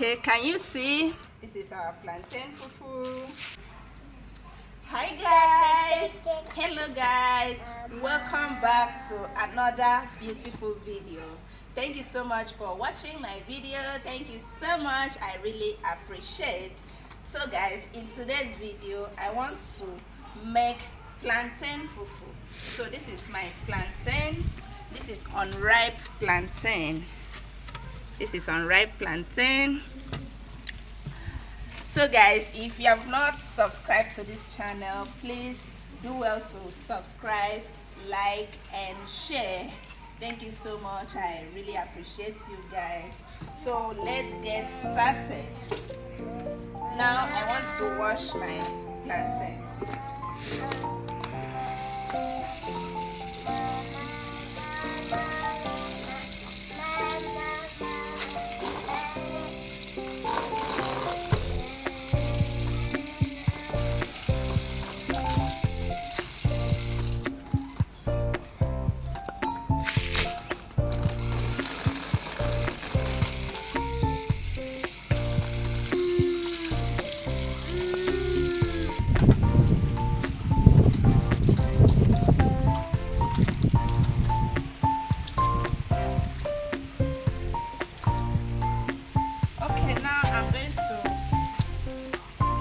Okay, can you see? This is our plantain fufu. Hi guys, hello guys, welcome back to another beautiful video. Thank you so much for watching my video. Thank you so much, I really appreciate. So guys, in today's video I want to make plantain fufu. So this is my plantain. This is unripe plantain. This is unripe plantain. So guys, if you have not subscribed to this channel, please do well to subscribe, like and share. Thank you so much, I really appreciate you guys. So let's get started. Now I want to wash my plantain.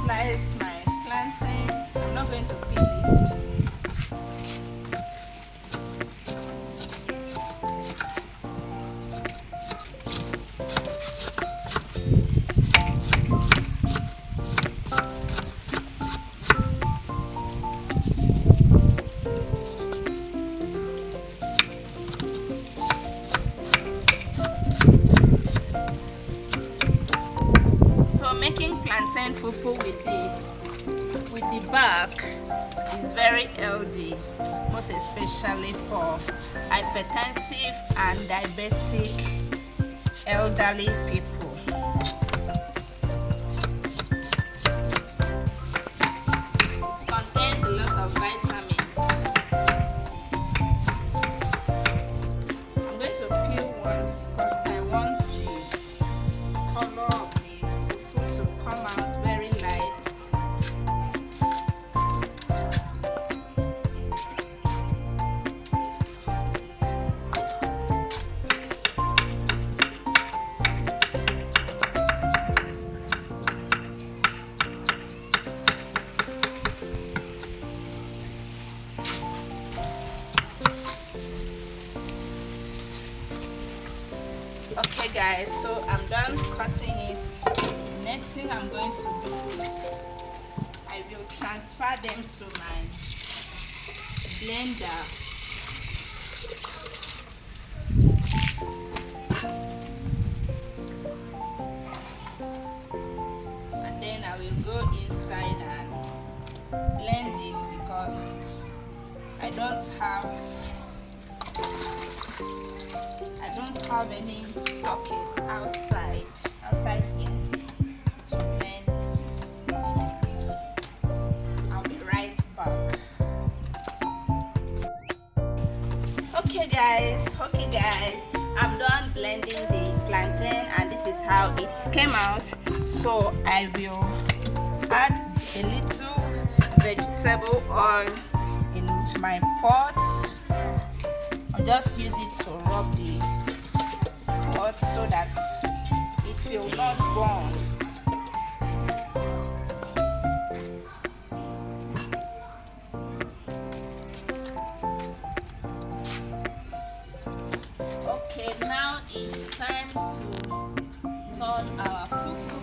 My plantain, I'm not going to peel it. So making plantain fufu with the bark is very healthy, most especially for hypertensive and diabetic elderly people. It contains a lot of vitamins. I'm going to peel one because I want the color of the fufu to come out very light. Okay guys, so I'm done cutting it. The next thing I'm going to do, I will transfer them to my blender. And then I will go inside and blend it because I don't have any sockets outside here to blend. I'll be right back. Okay guys, I'm done blending the plantain and this is how it came out. So I will add a little vegetable oil in my pot. I'll just use it to rub the pot so that it will not burn. Okay, now it's time to turn our fufu.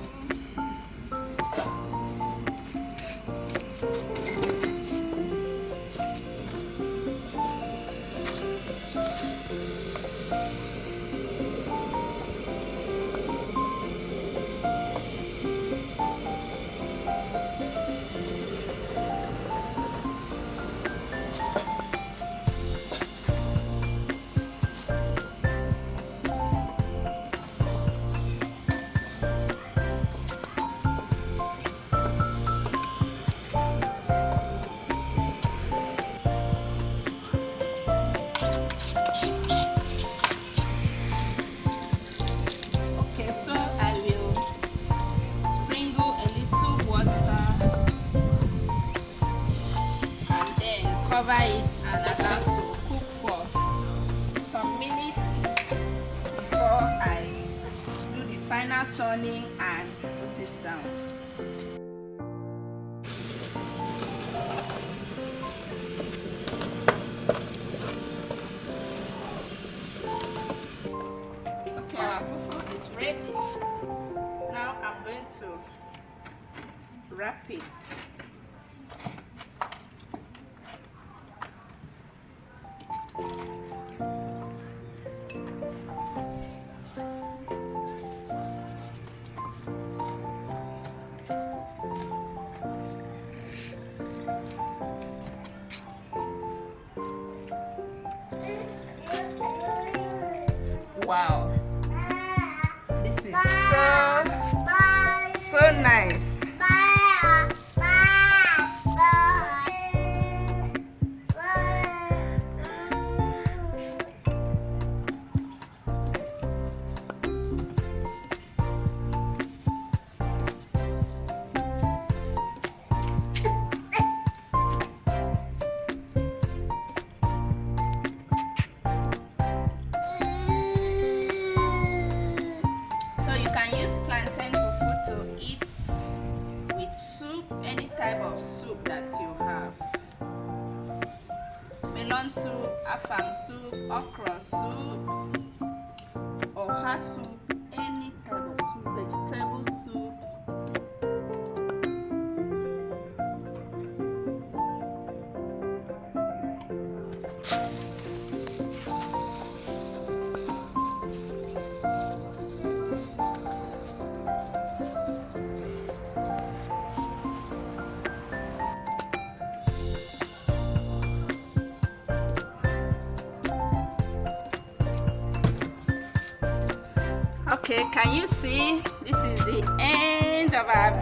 turning and put it down. Okay, our fufu is ready. Now I'm going to wrap it. Wow, this is so nice. So you can use plantain fufu to eat with soup, any type of soup that you have. Melon soup, afang soup, okra soup, oha soup, any type of soup, vegetable soup. Okay, can you see? This is the end of our